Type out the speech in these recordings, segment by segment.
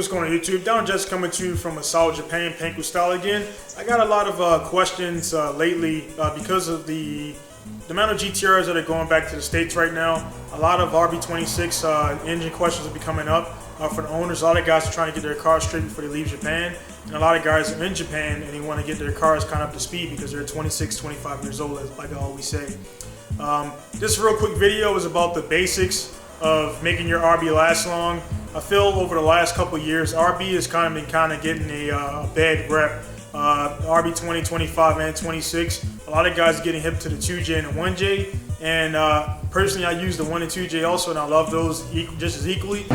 what's going on YouTube? Down just coming to you from a solid Japan, Pinku style again. I got a lot of questions lately because of the amount of GTRs that are going back to the States right now. A lot of RB26 engine questions will be coming up for the owners. A lot of guys are trying to get their cars straight before they leave Japan. And a lot of guys are in Japan and they want to get their cars kind of up to speed because they're 26, 25 years old, like I always say. This real quick video is about the basics of making your RB last long. I feel over the last couple of years, RB has kind of been getting a bad rep. RB20, 25, and 26. A lot of guys are getting hip to the 2J and the 1J. And personally, I use the 1 and 2J also, and I love those just as equally.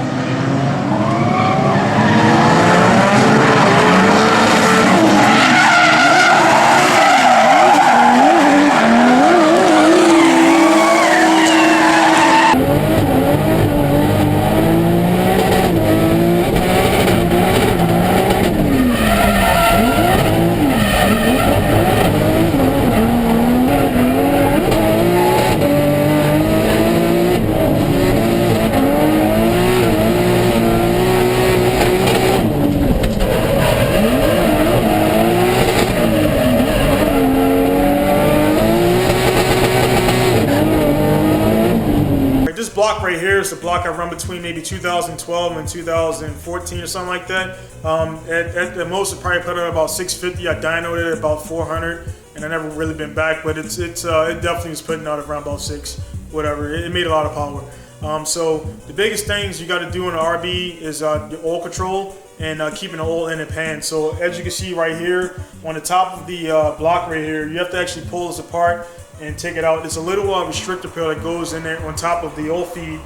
This block right here is the block I run between maybe 2012 and 2014 or something like that. At the most, it probably put out about 650. I dynoed it at about 400, and I never really been back. But it definitely was putting out around about 6, whatever. It made a lot of power. So the biggest things you got to do in the RB is your oil control and keeping the oil in the pan. So as you can see right here on the top of the block right here, you have to actually pull this apart and take it out. There's a little restrictor pill that goes in there on top of the oil feed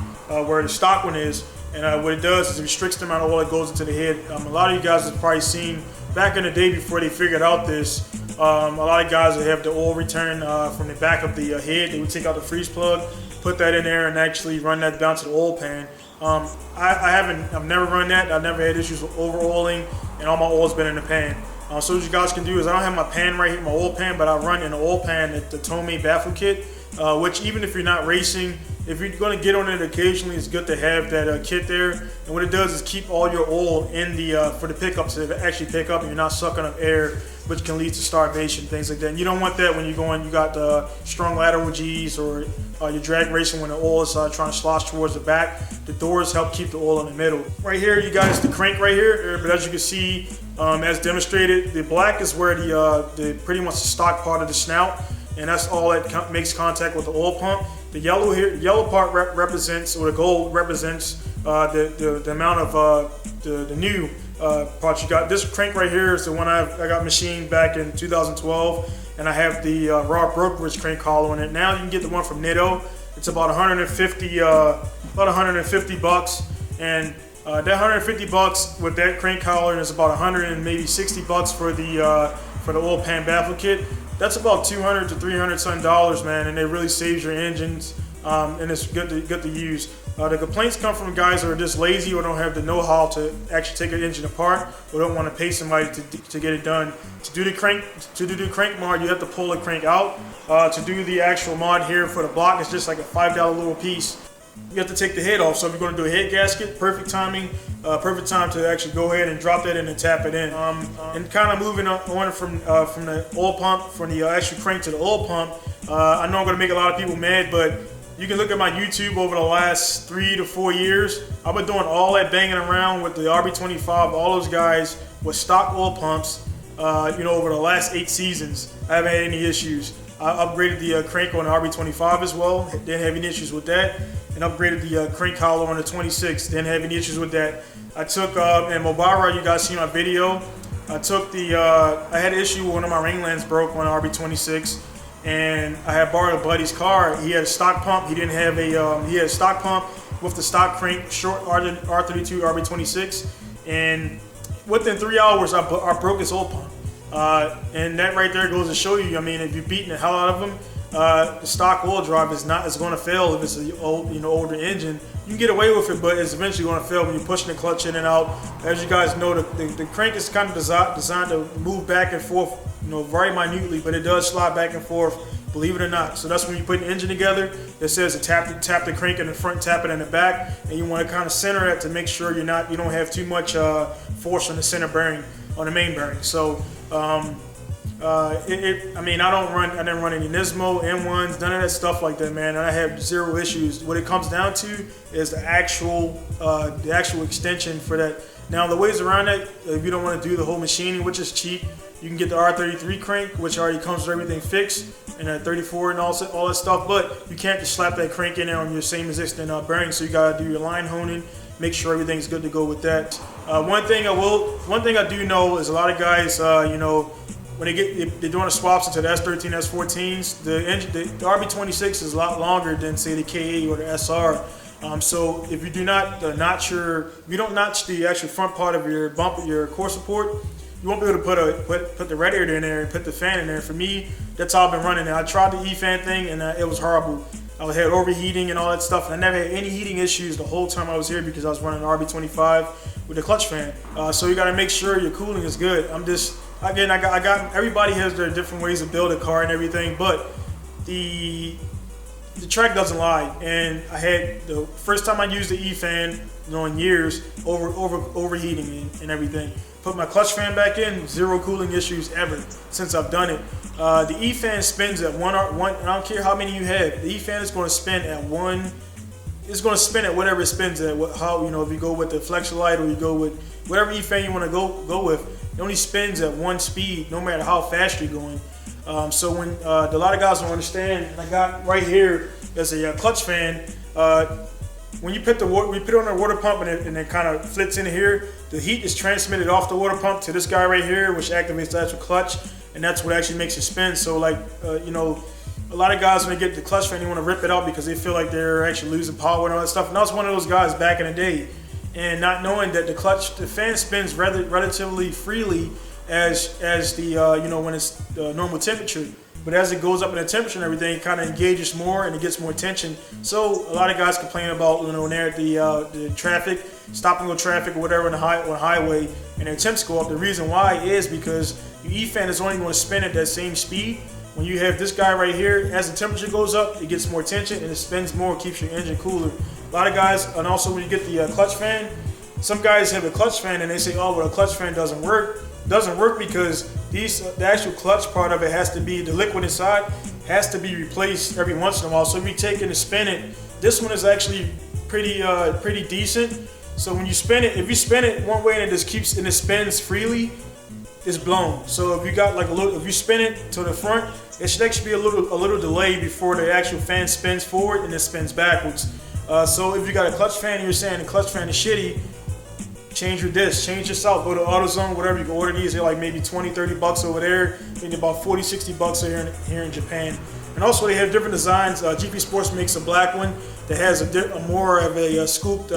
where the stock one is, and what it does is it restricts the amount of oil that goes into the head. A lot of you guys have probably seen back in the day before they figured out this, a lot of guys that have the oil return from the back of the head, they would take out the freeze plug, put that in there, and actually run that down to the oil pan. I've never run that. I've never had issues with over oiling, and all my oil's been in the pan. So what you guys can do is, I don't have my pan right here, my oil pan, but I run in the oil pan at the Tomei baffle kit, which even if you're not racing, if you're going to get on it occasionally, it's good to have that kit there. And what it does is keep all your oil in the for the pickups to actually pick up, and you're not sucking up air, which can lead to starvation, things like that. And you don't want that when you're going, you got the strong lateral G's, or you're drag racing when the oil is trying to slosh towards the back. The doors help keep the oil in the middle. Right here, you guys, the crank right here, but as you can see, as demonstrated, the black is where the pretty much the stock part of the snout, and that's all that makes contact with the oil pump. The yellow here, the yellow part represents, or the gold represents the amount of the new parts you got. This crank right here is the one I got machined back in 2012, and I have the raw brokerage crank collar on it. Now you can get the one from Nitto. It's about 150 bucks, and that 150 bucks with that crank collar is about 100 and maybe 60 bucks for the oil pan baffle kit. That's about 200 to 300 some dollars, man, and it really saves your engines, and it's good to use. The complaints come from guys that are just lazy or don't have the know-how to actually take an engine apart, or don't want to pay somebody to get it done. To do the crank mod, you have to pull the crank out. To do the actual mod here for the block, it's just like a $5 little piece. You have to take the head off. So if you're going to do a head gasket, perfect timing, perfect time to actually go ahead and drop that in and tap it in. And kind of moving on from the oil pump, from the actual crank to the oil pump. I know I'm going to make a lot of people mad, but you can look at my YouTube over the last 3 to 4 years. I've been doing all that banging around with the RB25, all those guys with stock oil pumps. Over the last 8 seasons, I haven't had any issues. I upgraded the crank on the RB25 as well. Didn't have any issues with that. And upgraded the crank collar on the 26. Didn't have any issues with that. I took, and Mobara, you guys see my video. I took I had an issue with one of my ring lands broke on RB26. And I had borrowed a buddy's car. He had a stock pump. He didn't have he had a stock pump with the stock crank, short R32 RB26. And within 3 hours, I broke his oil pump. And that right there goes to show you, I mean, if you're beating the hell out of them, the stock oil drive is going to fail if it's an older engine. You can get away with it, but it's eventually going to fail when you're pushing the clutch in and out. As you guys know, the crank is kind of designed to move back and forth, very minutely, but it does slide back and forth believe it or not. So that's when you put an engine together. It says to tap the crank in the front, tap it in the back, and you want to kind of center it to make sure you don't have too much force on the center bearing, on the main bearing. So I didn't run any Nismo, M1s, none of that stuff like that, man. And I have zero issues. What it comes down to is the actual extension for that. Now the ways around that, if you don't want to do the whole machining, which is cheap, you can get the R33 crank, which already comes with everything fixed, and a 34 and all that stuff. But you can't just slap that crank in there on your same existing bearing. So you gotta do your line honing, make sure everything's good to go with that. One thing I do know is a lot of guys, when they're doing the swaps into the S13, S14s, the RB26 is a lot longer than say the K8 or the SR. So if you do not notch the actual front part of your bumper, your core support, you won't be able to put the radiator in there and put the fan in there. For me, that's how I've been running it. I tried the E-fan thing and it was horrible. I had overheating and all that stuff, and I never had any heating issues the whole time I was here because I was running an RB25 with a clutch fan. So you got to make sure your cooling is good. Everybody has their different ways to build a car and everything, but the track doesn't lie. And I had the first time I used the E-fan, in years, overheating and everything. Put my clutch fan back in, zero cooling issues ever since I've done it. The E-fan spins at one. I don't care how many you have. The E-fan is going to spin at one. It's going to spin at whatever it spins at. If you go with the Flexolite or you go with whatever E-fan you want to go with, it only spins at one speed, no matter how fast you're going. So when a lot of guys don't understand, and I got right here as a clutch fan. When you put it on the water pump and it kind of flits in here, the heat is transmitted off the water pump to this guy right here, which activates the actual clutch, and that's what actually makes it spin. So a lot of guys when they get the clutch fan, they want to rip it out because they feel like they're actually losing power and all that stuff. And I was one of those guys back in the day, and not knowing that the fan spins relatively freely as when it's the normal temperature. But as it goes up in the temperature and everything, it kind of engages more and it gets more tension. So a lot of guys complain about when they're at the traffic, stop and go traffic or whatever on the highway, and their temps go up. The reason why is because your E-fan is only going to spin at that same speed. When you have this guy right here, as the temperature goes up, it gets more tension and it spins more, keeps your engine cooler. A lot of guys, and also when you get the clutch fan, some guys have a clutch fan and they say, oh, well, the clutch fan doesn't work. Doesn't work because the actual clutch part of it has to be, the liquid inside has to be replaced every once in a while. So if you take it and spin it, this one is actually pretty decent. So when you spin it, if you spin it one way and it spins freely, it's blown. So if you got if you spin it to the front, it should actually be a little delay before the actual fan spins forward and it spins backwards. So if you got a clutch fan and you're saying the clutch fan is shitty, change your disc, change your out, go to AutoZone, whatever. You can order these. They're like maybe 20, 30 bucks over there. Maybe about 40, 60 bucks here in Japan. And also they have different designs. GP Sports makes a black one that has a more of a scooped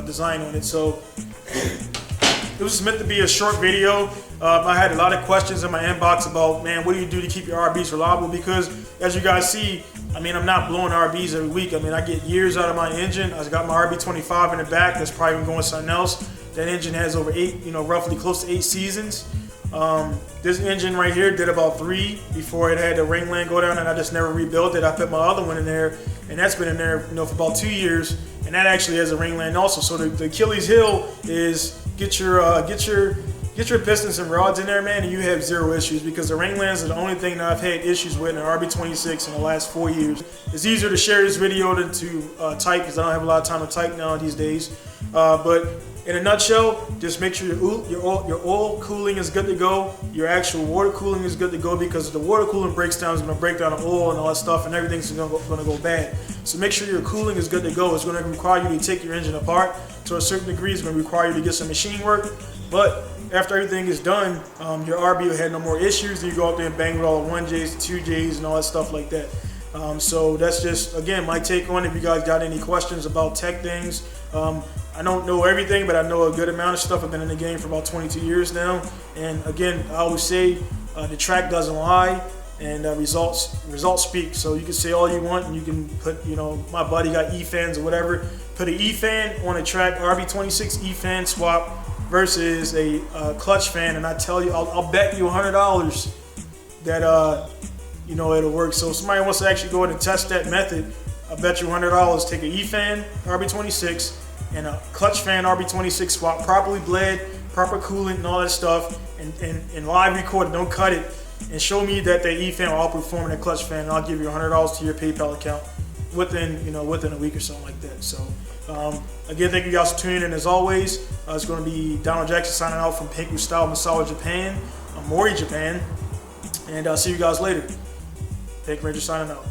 design on it. So it was meant to be a short video. I had a lot of questions in my inbox about, man, what do you do to keep your RBs reliable? Because as you guys see, I'm not blowing RBs every week. I get years out of my engine. I got my RB25 in the back. That's probably been going something else. That engine has over roughly close to 8 seasons. This engine right here did about 3 before it had the ringland go down, and I just never rebuilt it. I put my other one in there, and that's been in there, for about 2 years, and that actually has a ringland also. So the Achilles heel is get your pistons and rods in there, man, and you have zero issues because the ringlands are the only thing that I've had issues with in an RB26 in the last 4 years. It's easier to share this video than to type because I don't have a lot of time to type now these days. But in a nutshell, just make sure your oil cooling is good to go. Your actual water cooling is good to go because if the water cooling breaks down, it's going to break down the oil and all that stuff, and everything's going to go bad. So make sure your cooling is good to go. It's going to require you to take your engine apart to a certain degree. It's going to require you to get some machine work, but after everything is done, your RB will have no more issues. Then you go out there and bang with all the 1Js, 2Js, and all that stuff like that. So that's just, again, my take on it. If you guys got any questions about tech things, I don't know everything, but I know a good amount of stuff. I've been in the game for about 22 years now. And again, I always say the track doesn't lie, and results speak. So you can say all you want, and you can put, my buddy got E-fans or whatever. Put an E-fan on a track, RB26 E-fan swap versus a clutch fan, and I tell you, I'll bet you $100 that you know, it'll work. So if somebody wants to actually go ahead and test that method, I bet you $100. Take an E-fan RB26 and a clutch fan RB26 swap, properly bled, proper coolant and all that stuff, and live record it, don't cut it, and show me that the E-fan will outperform the clutch fan, and I'll give you $100 to your PayPal account within a week or something like that. So again, thank you guys for tuning in. As always, it's going to be Donald Jackson signing out from Pinku Style Massage Japan, Mori Japan, and I'll see you guys later. Pink Ranger signing out.